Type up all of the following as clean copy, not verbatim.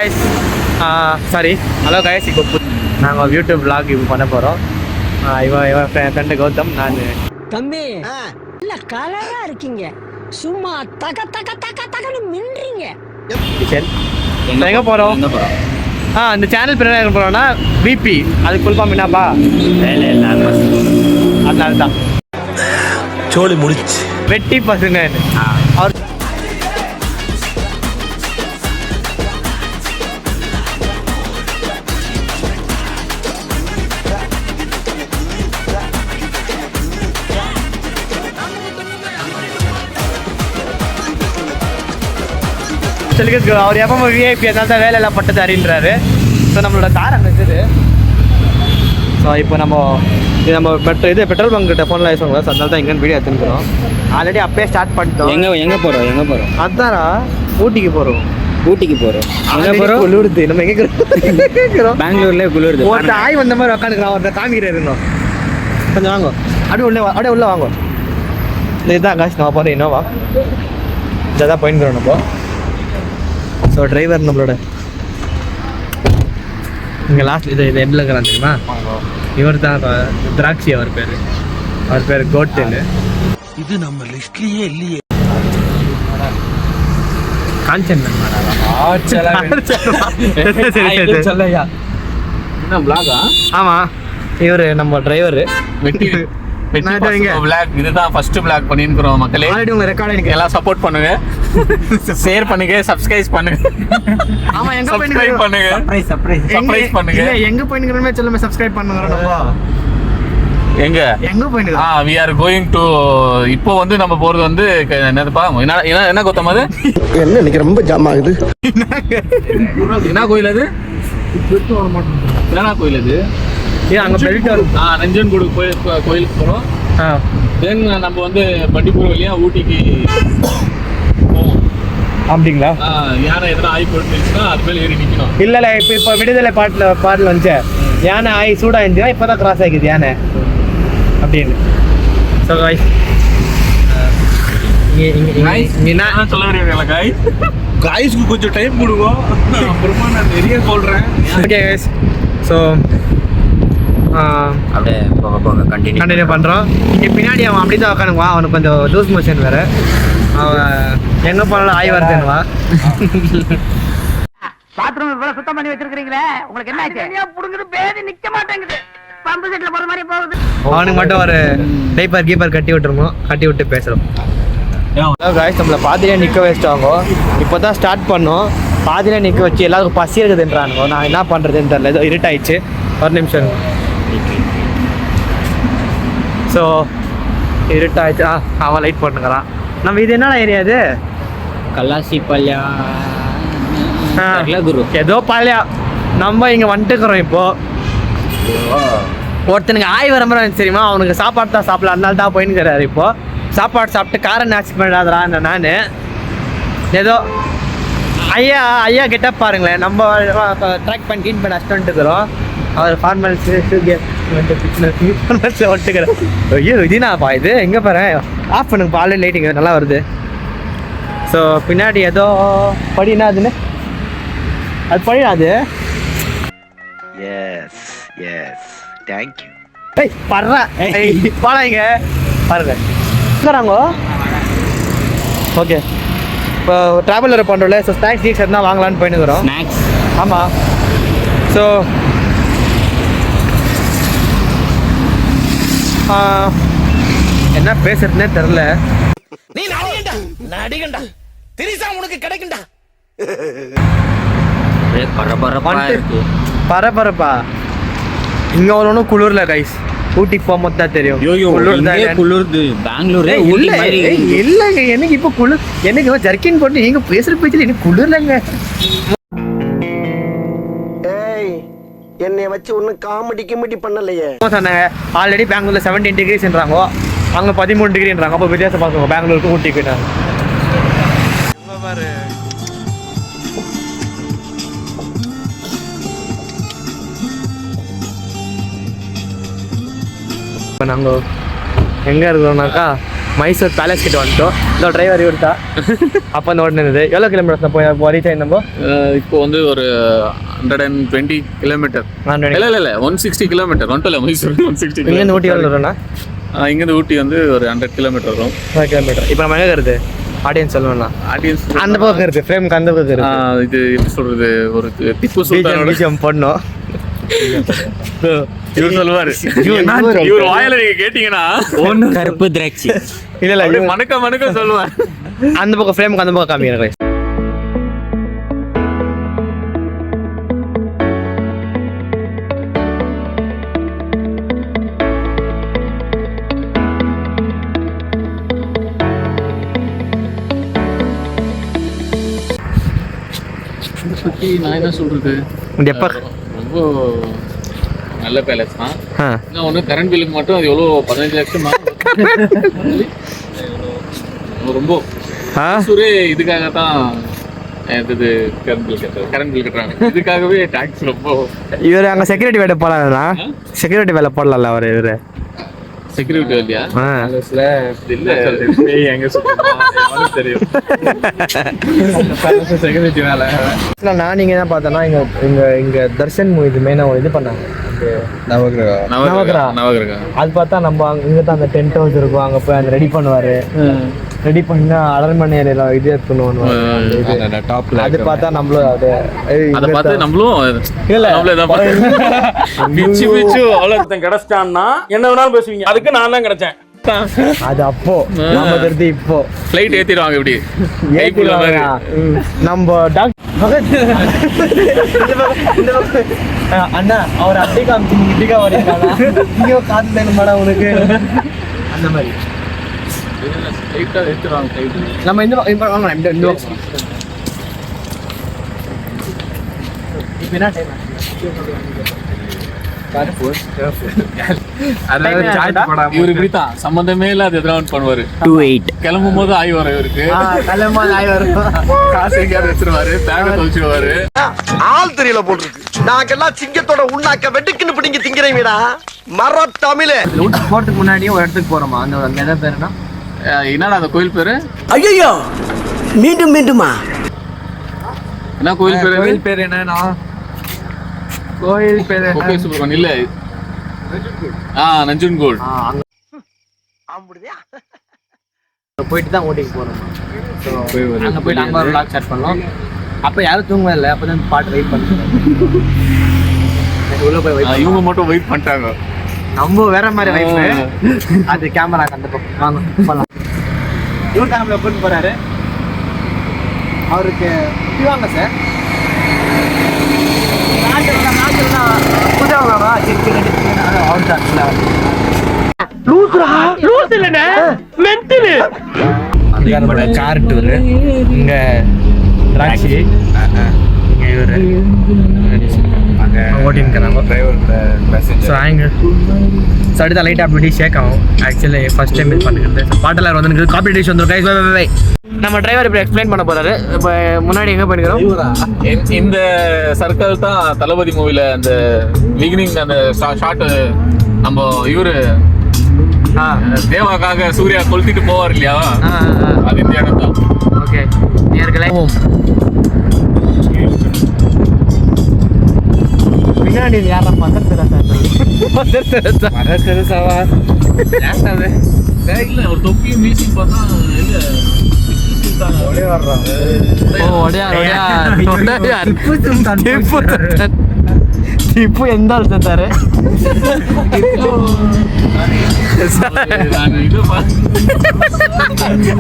Sorry hello guys, இப்போ நாங்கள் YouTube vlog இப்போ பண்ண போகிறோம். இவன் ஃப்ரெண்டு கௌதம், நான் தம்பி இல்ல கலரா இருக்கீங்க, சும்மா தக தக தக தகன்னு மின்றீங்க. எங்கே போகிறோம்? இந்த சேனல் பேர் என்ன போகிறோம்னா விபி. அதுக்கு ஃபுல் ஃபார்ம் என்னப்பா? அதனால தான் சோழி முடிச்சு வெட்டி பசங்க. அவர் அவர் எப்போ விஐபி அதனால தான் வேலையெல்லாம் பட்டது அறின்றாரு. ஸோ நம்மளோட கார் அங்கே இருக்குது. ஸோ இப்போ நம்ம பெட்ரோல் பங்க் கிட்ட ஃபோனில் பேசுவாங்க. ஸோ அதனால தான் எங்கேன்னு வீடியோ எடுத்துக்கிறோம். ஆல்ரெடி அப்பயே ஸ்டார்ட் பண்ணிட்டோம். எங்கே போகிறோம்? அதானா ஊட்டிக்கு போகிறோம். எங்கே போகிறோம்? குளிருது. நம்ம எங்கே இருக்கிறோம்? பெங்களூர்லேயே குளிருது. ஒருத்த ஆய் வந்த மாதிரி உட்காந்துக்கலாம். ஒருத்த காமிக்கிறேன் இருந்தோம். கொஞ்சம் வாங்க, அப்படியே உள்ள வாங்க. இதுதான் காசு நம்ம போகிறோம். இன்னோவா இதான் போயின்னு நம்ம. ஸோ டிரைவர் நம்மளோட இங்கே லாஸ்ட் இது எண்டில் இருக்கிறான் தெரியுமா? இவர் தான் திராட்சி. அவர் பேர் கோட்டேன்னு. இது நம்ம லிஸ்ட்லயே இல்லையே. காஞ்சன் ஆமாம், இவர் நம்ம டிரைவரு. இதுதான் ஃபர்ஸ்ட் vlog பண்ணிருக்கிறோம் மக்களே. ஆல்ரெடி உங்க ரெக்கார்ட் எல்லாம் சப்போர்ட் பண்ணுங்க, ஷேர் பண்ணுங்க, சப்ஸ்கிரைப் பண்ணுங்க. ஆமா, எங்க சப்ஸ்கிரைப் பண்ணுங்க, சர்ப்ரைஸ் பண்ணுங்க. எங்க போயிங்கறமே சொல்லுங்க. சப்ஸ்கிரைப் பண்ணுங்க. எங்க போயிங்க? we are going to இப்போ வந்து நம்ம போறது வந்து என்னதுப்பா? என்ன கோத்தம் அது? என்ன இன்னைக்கு ரொம்ப ஜாம் ஆகுது. என்ன கோயில் அது? என்ன கோயில் அது? அங்க பெல்ட் வரும். நஞ்சன்கூடு கோயிலுக்கு போறோம். தென் நம்ம வந்து பண்டிப்பூர் வழியா ஊட்டிக்கு போவோம். அப்படிங்களா? யானை எதனா ஆய் போட்டுச்சுன்னா அது மேல ஏறி நிக்கணும். இல்ல இப்போ விடுதலை பாட்டுல வந்து யானை ஆய் சூடா இருந்துச்சுன்னா இப்பதான் கிராஸ் ஆகிக்குது யானை அப்படின்னு. ஸோ காய்ஸ், சொல்ல வரீங்களா காய்ஸ்க்கு கொஞ்சம் டைம் கொடுவோம், அப்புறமா நான் நிறைய சொல்றேன். ஓகே காய்ஸ், ஸோ அப்படியே போக கண்டினியூ பண்ணுறோம். இங்கே பின்னாடி அவன் அப்படி தான் உட்காந்துக்குவான். அவனுக்கு கொஞ்சம் லூஸ் மோஷன் வேறு. அவன் எங்கே போனாலும் ஆய் வருதுன்னுவா. பாத்ரூம் இவ்வளவு சுத்தம் பண்ணி வச்சிருக்கீங்களே, உங்களுக்கு என்ன ஆச்சு? புடுங்குது, பேதி நிக்க மாட்டேங்குது, பம்பு செட்ல போற மாதிரி போகுது. அவனுக்கு மட்டும் ஒரு கீப்பர் கட்டி விட்டு பேசுகிறோம். காய்ஸ், நம்மளை பாதியிலே நிற்க வச்சுட்டாங்க. இப்போ தான் ஸ்டார்ட் பண்ணோம். பாதியிலே நிற்க வச்சு எல்லாருக்கும் பசி இருக்குதுன்றானுங்க. நான் என்ன பண்ணுறதுன்னு தெரியல. ஏதோ இருட்டாயிடுச்சு. ஒரு நிமிஷம். ஸோ இருட்டாயிடுச்சு. அவன் லைட் பண்ணுங்கிறான். நம்ம இது என்னடா ஏரியா? அது கல்லாசி பள்ளியா குரு, ஏதோ பள்ளியா. நம்ம இங்கே வந்துட்டுக்கிறோம். இப்போ ஒருத்தனுக்கு ஆய் வர மாதிரி தெரியுமா? அவனுக்கு சாப்பாடு தான் சாப்பிடலாம், அதனால தான் போயின்னு இருக்கிறாரு. இப்போ சாப்பாடு சாப்பிட்டு காரம் நாச்சு பண்ணாதரா நான் ஏதோ ஐயா கிட்ட பாருங்களேன். நம்ம ட்ராக் பண்ணி க்ளீன் பண்ணி அஸ்டன்ட்டு இருக்கிறோம். அவர் ஃபார்மல்ஸ் ஒட்டுக்கிறேன். ஐயோ இதுனாப்பா இது எங்கே பாரு. ஆஃப் பண்ணுங்க, ஆல்ரெடி லைட்டிங் நல்லா வருது. ஸோ பின்னாடி ஏதோ படினா அதுன்னு அது படிடாது. ஏய் பர்றா பாடாங்க பாருங்க இருக்கிறாங்க. ஓகே, இப்போ ட்ராவலர் பண்ணுறோம்ல. ஸோ ஸ்நாக்ஸ் கீக்ஸ் எதுனா வாங்கலான்னு போயின்னுக்கிறோம். ஸ்நாக்ஸ். ஆமாம். ஸோ என்ன பேசுறதுனே தெரில. நீ நடிகண்டா திரிசா உனக்கு கிடைக்கும்டா. பரபரப்பா இங்க ஒன்றும் குளிர்ல கைஸ். ஊட்டிக்கு போகும்போது தான் தெரியும். குளிர்து பெங்களூர். இல்லைங்க, எனக்கு இப்போ குளிர். எனக்கு ஜர்க்கின் போட்டு நீங்க பேசுற பேச்சில் எனக்கு குளிர்லங்க. என்னை வச்சு ஒன்றும் காமெடி பண்ணலையே. சொன்னாங்க ஆல்ரெடி பெங்களூர்ல 17 டிகிரிஸ்ன்றாங்க, அங்கே 13 டிகிரின்றாங்க. அப்போ வித்தியாசம் பார்த்துக்கோங்க பெங்களூருக்கு ஊட்டி போயிட்டாங்க. இப்போ நாங்கள் எங்கே இருக்கிறோம்னாக்கா ಮೈಸೂರು ಪ್ಯಾಲೇಸ್ ಕಿட்ட ಹೊಂಟು ನಾವು ಡ್ರೈವರ್ ಇರ್ತಾ ಅಪ್ಪ ನೋಡಿನಿದೆ எவ்வளோ கிலோமீட்டர்ஸ் போய் ரீச் ஆயிருந்தோம் இப்போ வந்து ஒரு 120 கிலோமீட்டர் இல்ல 160 கிலோமீட்டர் ஒன்டல மைசூர் 160 இங்கேருந்து ஊட்டி எவ்வளோ வரும்னா இங்கேருந்து ஊட்டி வந்து ஒரு 100 கிலோமீட்டர் வரும். 100 கிலோமீட்டர். இப்போ நம்ம எங்கே இருக்குது ஆடியன்ஸ் சொல்லணும்னா ஆடியன்ஸ் அந்த பக்கம் இருக்குது ஃப்ரேமுக்கு அந்த பக்கம் இருக்குது. இது எப்படி சொல்றது ஒரு திப்பு சுல்தானோட பண்ணோம் இவர் சொல்லுவாரு இவர் வாயில நீங்க கேட்டீங்கன்னா கருப்பு திராட்சை இல்ல இல்ல அப்படியே மணக்க சொல்லுவார். அந்த பக்கம் ஃப்ரேமுக்கு அந்த பக்கம் காமிக்கிறேன். பத்தி நான் என்ன சொல்றது எப்ப ரொம்ப நல்ல பேலஸ் தான். ஆ இன்னும் ஒன்று கரண்ட் பில்லுக்கு மட்டும் அது எவ்வளோ 15 லட்சம் ரொம்ப சூரே இதுக்காக தான் இது கரண்ட் பில் கட்டுறாங்க. இதுக்காகவே டாக்ஸ் ரொம்ப. இவர் அங்கே செக்யூரிட்டி வேலை போடலாம்னா செக்யூரிட்டி வேலை போடலாம்ல அவர் இவர் செக்யூரிட்டி இல்லையா இல்ல எங்க தெரியும் செக்யூரிட்டி வேலை. நான் நீங்க என்ன பார்த்தேன்னா இங்க தர்ஷன் இது மெயினா இது பண்ணாங்க நவகிரகா. அது பார்த்தா நம்ம இங்க தான் அந்த டென்ட் ஹவுஸ் இருக்கும், அங்க போய் அந்த ரெடி பண்ணுவாரு. ரெடி பண்ணா அரண்மனை ஏரியால இது எடுத்துன்னு அது பார்த்தா நம்மளும் அதை பார்த்து நம்மளும் கிடைச்சிட்டான்னா என்ன வேணாலும் பேசுவீங்க, அதுக்கு நான் தான் கிடைச்சேன். அது அப்போ நம்ம தெரிஞ்சு இப்போ ஃப்ளைட் ஏத்திடுவாங்க இப்படி நம்ம அண்ணா அவர் அப்படி காமிச்சு நீங்க இப்படிக்கா வரீங்களா இங்கேயோ காத்து தேங்க மேடம் உனக்கு அந்த மாதிரி நம்ம இந்த வாங்க இந்த இப்போ என்ன டைம் இவரு இப்படித்தான் சம்பந்தமே இல்லாத எதிராக பண்ணுவாரு. 28 கிளம்பும் போது ஆய் வரும் இவருக்கு, காசு எங்கேயாவது வச்சிருவாரு, பேக தொலைச்சிடுவாரு. ஆள் தெரியல போல் இருக்கு. நாங்கெல்லாம் சிங்கத்தோட உண்ணாக்க வெட்டுக்குன்னு பிடிங்க திங்கிறீங்கடா மர தமிழே. போறதுக்கு முன்னாடியே ஒரு இடத்துக்கு போறோமா, அந்த இடம் பேருனா என்னடா அந்த கோயில் பேரு? ஐயோ மீண்டும் மீண்டுமா என்ன கோயில் பேரு? கோயில் பேர் என்னன்னா கோயில் பேர் ஓகே சுப்ரமணியம் இல்ல நஞ்சன்கோல். போயிட்டு தான் ஓட்டிக்கு போறோம். அங்கே போயிட்டு அங்கே ஒரு வ்ளாக் ஸ்டார்ட் பண்ணோம். அப்போ யாரும் தூங்கவே இல்லை, அப்போ தான் பாட்டு வெயிட் பண்ணுறோம். உள்ள போய் வெயிட் இவங்க மட்டும் வெயிட் பண்ணிட்டாங்க. நம்ம வேற மாதிரி வைப்பு. அது கேமராக்கு அந்த பக்கம் வாங்க போகலாம். இவர் கேமரா கூட்டு போறாரு. அவருக்கு வாங்க சார் கார் டூரு. இங்க திராட்சை, இங்க இவரு ஓட்டின்னு அடுத்த லைட் அப்படி ஷேக் ஆகும். ஆக்சுவலி ஃபர்ஸ்ட் டைம் இது பண்ணிக்கிறது பாட்டில் வந்து காப்பி டிஷ் வந்துடும். நம்ம டிரைவர் இப்படி எக்ஸ்பிளைன் பண்ண போறாரு. இப்போ முன்னாடி எங்க பண்ணிக்கிறோம், இந்த சர்க்கிள் தான் தளபதி மூவில அந்த பிகினிங் அந்த ஷாட் நம்ம இவரு தேவாக்காக சூர்யா கொளுத்திட்டு போவார் இல்லையா, அது இந்த இடம் தான். ஓகே நேயர்களே, பின்னாடி யாரா மதர் தெரசாவா இல்ல ஒரு தொப்பியும் மியூசிக் பார்த்தா இப்போ எந்த ஆள் செத்தாரு?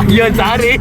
ஐயோ சாரி.